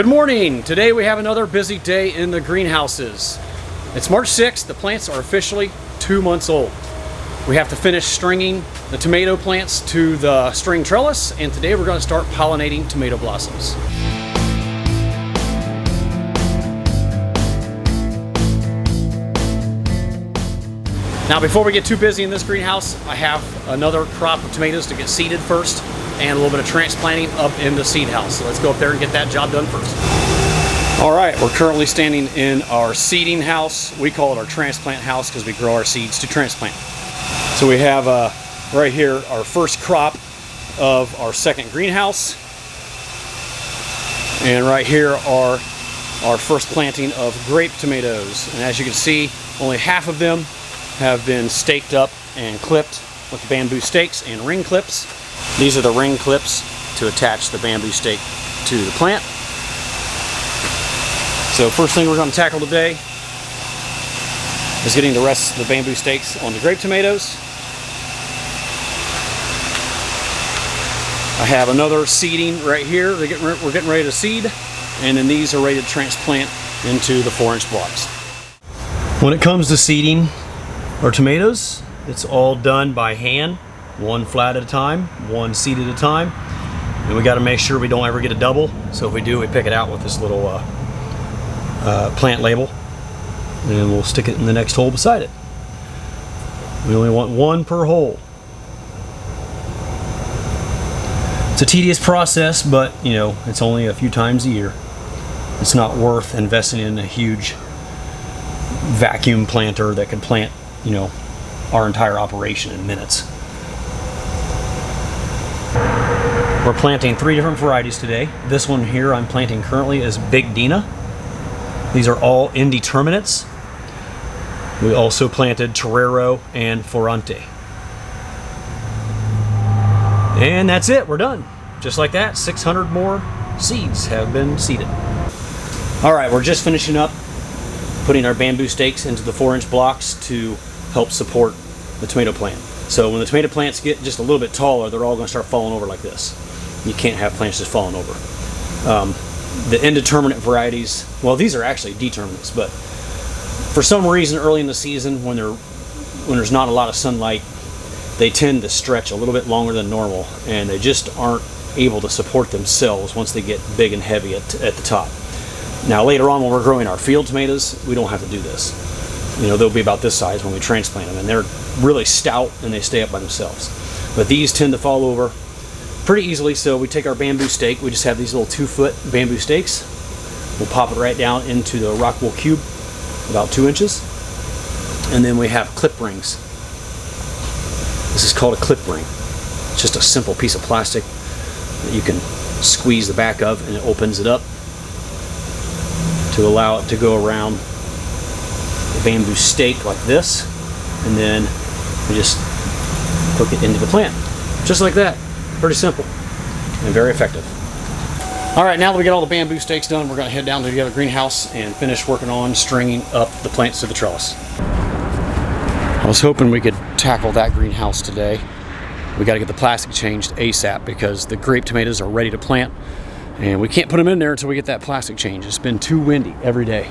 Good morning. Today we have another busy day in the greenhouses. It's March 6th. The plants are officially 2 months old. We have to finish stringing the tomato plants to the string trellis, and today we're going to start pollinating tomato blossoms. Now before we get too busy in this greenhouse, I have another crop of tomatoes to get seeded first and a little bit of transplanting up in the seed house. So let's go up there and get that job done first. All right, we're currently standing in our seeding house. We call it our transplant house because we grow our seeds to transplant. So we have right here our first crop of our second greenhouse. And right here are our first planting of grape tomatoes. And as you can see, only half of them have been staked up and clipped with bamboo stakes and ring clips. These are the ring clips to attach the bamboo stake to the plant. So first thing we're going to tackle today is getting the rest of the bamboo stakes on the grape tomatoes. I have another seeding right here. We're getting ready to seed, and then these are ready to transplant into the 4-inch blocks. When it comes to seeding our tomatoes, it's all done by hand, one flat at a time, one seed at a time, and we got to make sure we don't ever get a double. So if we do, we pick it out with this little plant label, and we'll stick it in the next hole beside it. We only want one per hole. It's a tedious process, but you know, it's only a few times a year. It's not worth investing in a huge vacuum planter that could plant, you know, our entire operation in minutes. We're planting 3 different varieties today. This one here I'm planting currently is Big Dina. These are all indeterminates. We also planted Torero and Forante. And that's it, we're done. Just like that, 600 more seeds have been seeded. All right, we're just finishing up putting our bamboo stakes into the 4-inch blocks to help support the tomato plant. So when the tomato plants get just a little bit taller, they're all going to start falling over like this. You can't have plants just falling over. The indeterminate varieties, well, these are actually determinates, but for some reason early in the season when there's not a lot of sunlight, they tend to stretch a little bit longer than normal, and they just aren't able to support themselves once they get big and heavy at the top. Now later on when we're growing our field tomatoes, we don't have to do this. You know, they'll be about this size when we transplant them, and they're really stout and they stay up by themselves. But these tend to fall over pretty easily, so we take our bamboo stake. We just have these little 2-foot bamboo stakes. We'll pop it right down into the rock wool cube, about 2 inches. And then we have clip rings. This is called a clip ring. It's just a simple piece of plastic that you can squeeze the back of, and it opens it up to allow it to go around the bamboo stake like this, and then we just hook it into the plant. Just like that. Pretty simple and very effective. All right, now that we get all the bamboo stakes done, we're going to head down to the other greenhouse and finish working on stringing up the plants to the trellis. I was hoping we could tackle that greenhouse today. We got to get the plastic changed ASAP because the grape tomatoes are ready to plant, and we can't put them in there until we get that plastic changed. It's been too windy every day.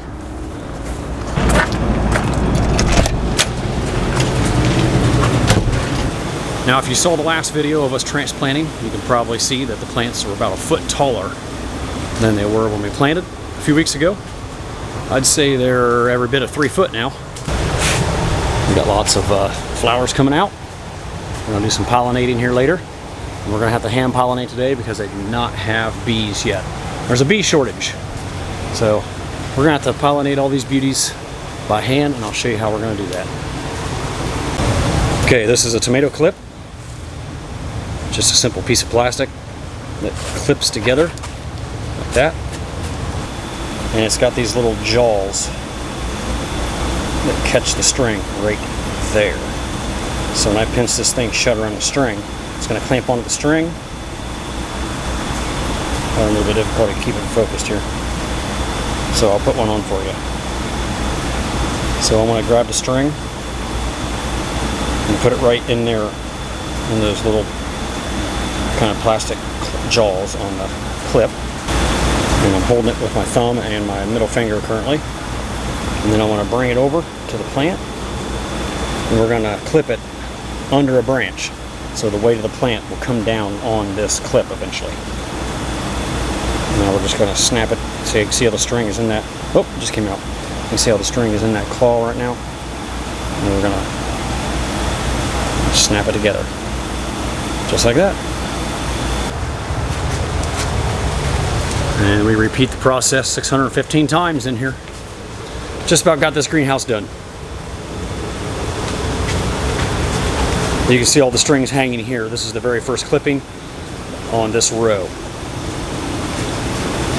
Now, if you saw the last video of us transplanting, you can probably see that the plants are about a foot taller than they were when we planted a few weeks ago. I'd say they're every bit of 3 foot now. We've got lots of flowers coming out. We're gonna do some pollinating here later. And we're gonna have to hand pollinate today because they do not have bees yet. There's a bee shortage. So we're gonna have to pollinate all these beauties by hand, and I'll show you how we're gonna do that. Okay, this is a tomato clip. Just a simple piece of plastic that clips together like that, and it's got these little jaws that catch the string right there. So when I pinch this thing shut around the string, it's going to clamp onto the string. A little bit difficult to keep it focused here, so I'll put one on for you. So I'm going to grab the string and put it right in there in those little kind of plastic jaws on the clip. I'm going to holding it with my thumb and my middle finger currently. And then I want to bring it over to the plant. And we're going to clip it under a branch. So the weight of the plant will come down on this clip eventually. Now we're just going to snap it. So you can see how the string is in that. Oh, it just came out. You can see how the string is in that claw right now. And we're going to snap it together. Just like that. And we repeat the process 615 times in here. Just about got this greenhouse done. You can see all the strings hanging here. This is the very first clipping on this row.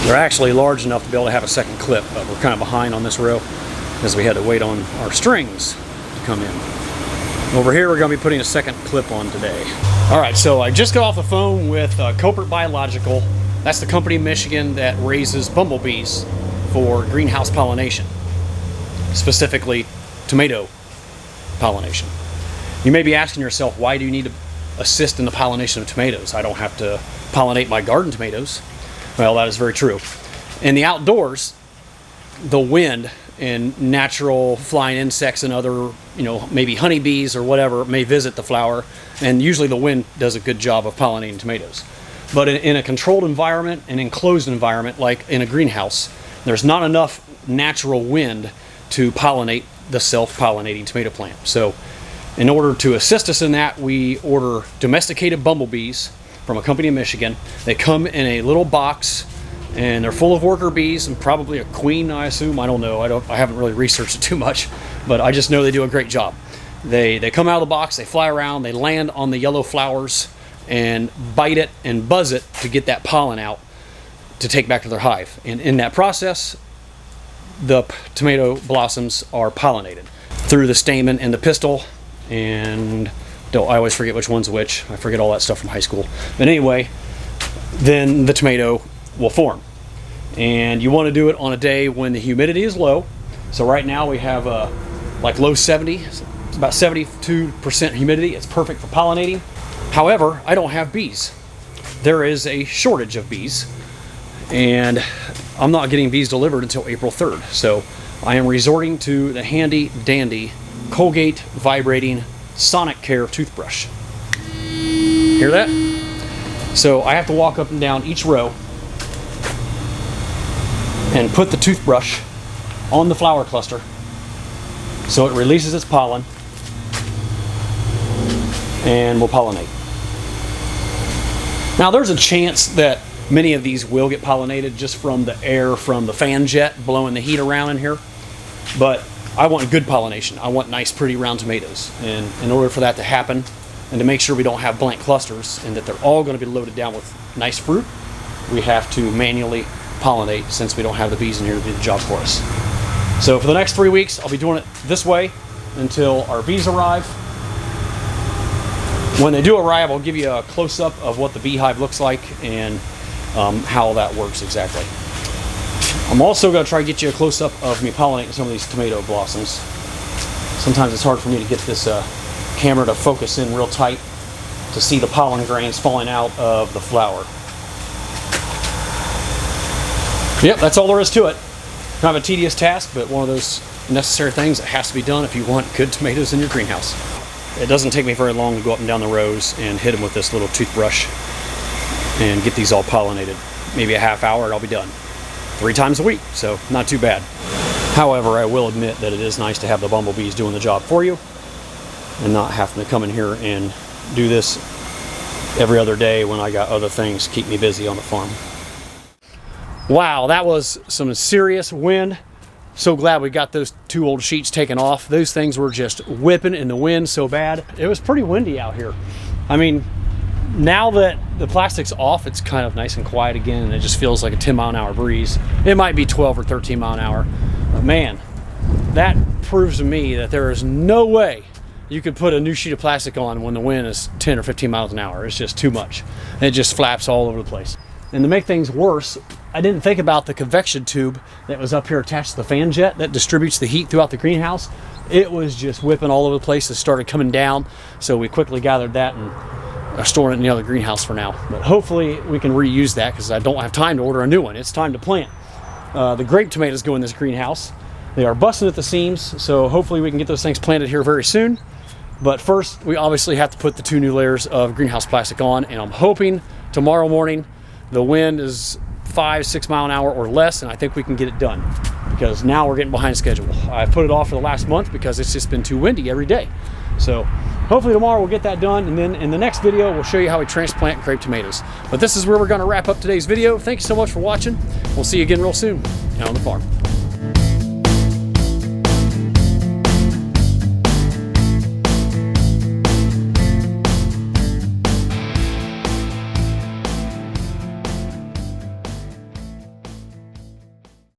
They're actually large enough to be able to have a second clip, but we're kind of behind on this row because we had to wait on our strings to come in. Over here, we're going to be putting a second clip on today. All right, so I just got off the phone with Copert Biological. That's the company in Michigan that raises bumblebees for greenhouse pollination, specifically tomato pollination. You may be asking yourself, why do you need to assist in the pollination of tomatoes? I don't have to pollinate my garden tomatoes. Well, that is very true. In the outdoors, the wind and natural flying insects and other, maybe honeybees or whatever may visit the flower, and usually the wind does a good job of pollinating tomatoes. But in a controlled environment, an enclosed environment like in a greenhouse, there's not enough natural wind to pollinate the self-pollinating tomato plant. So in order to assist us in that, we order domesticated bumblebees from a company in Michigan. They come in a little box, and they're full of worker bees and probably a queen, I assume. I don't know. I haven't really researched it too much, but I just know they do a great job. They come out of the box, they fly around, they land on the yellow flowers and bite it and buzz it to get that pollen out to take back to their hive. And in that process, the tomato blossoms are pollinated through the stamen and the pistil. And I always forget which one's which. I forget all that stuff from high school. But anyway, then the tomato will form. And you want to do it on a day when the humidity is low. So right now we have like low 70, it's about 72% humidity. It's perfect for pollinating. However, I don't have bees. There is a shortage of bees, and I'm not getting bees delivered until April 3rd. So I am resorting to the handy dandy Colgate vibrating Sonic Care toothbrush. Hear that? So I have to walk up and down each row and put the toothbrush on the flower cluster so it releases its pollen and will pollinate. Now there's a chance that many of these will get pollinated just from the air from the fan jet blowing the heat around in here, but I want good pollination. I want nice, pretty round tomatoes. And in order for that to happen, and to make sure we don't have blank clusters and that they're all going to be loaded down with nice fruit, we have to manually pollinate since we don't have the bees in here to do the job for us. So for the next 3 weeks, I'll be doing it this way until our bees arrive. When they do arrive, I'll give you a close-up of what the beehive looks like and how that works exactly. I'm also going to try to get you a close-up of me pollinating some of these tomato blossoms. Sometimes it's hard for me to get this camera to focus in real tight to see the pollen grains falling out of the flower. Yep, that's all there is to it. Kind of a tedious task, but one of those necessary things that has to be done if you want good tomatoes in your greenhouse. It doesn't take me very long to go up and down the rows and hit them with this little toothbrush and get these all pollinated. Maybe a half hour and I'll be done. 3 times a week, so not too bad. However, I will admit that it is nice to have the bumblebees doing the job for you and not having to come in here and do this every other day when I got other things to keep me busy on the farm. Wow, that was some serious wind. So glad we got those 2 old sheets taken off. Those things were just whipping in the wind so bad. It was pretty windy out here. I mean, now that the plastic's off, it's kind of nice and quiet again, and it just feels like a 10-mile-an-hour breeze. It might be 12 or 13 mile an hour. But man, that proves to me that there is no way you could put a new sheet of plastic on when the wind is 10 or 15 miles an hour. It's just too much. It just flaps all over the place. And to make things worse, I didn't think about the convection tube that was up here attached to the fan jet that distributes the heat throughout the greenhouse. It was just whipping all over the place. It started coming down, so we quickly gathered that and are storing it in the other greenhouse for now. But hopefully we can reuse that because I don't have time to order a new one. It's time to plant. The grape tomatoes go in this greenhouse. They are busting at the seams, so hopefully we can get those things planted here very soon. But first, we obviously have to put the 2 new layers of greenhouse plastic on, and I'm hoping tomorrow morning the wind is 5-6 mile an hour or less, and I think we can get it done, because now we're getting behind schedule. I put it off for the last month because it's just been too windy every day. So hopefully tomorrow we'll get that done, and then in the next video we'll show you how we transplant grape tomatoes. But this is where we're going to wrap up today's video. Thank you so much for watching. We'll see you again real soon out on the farm.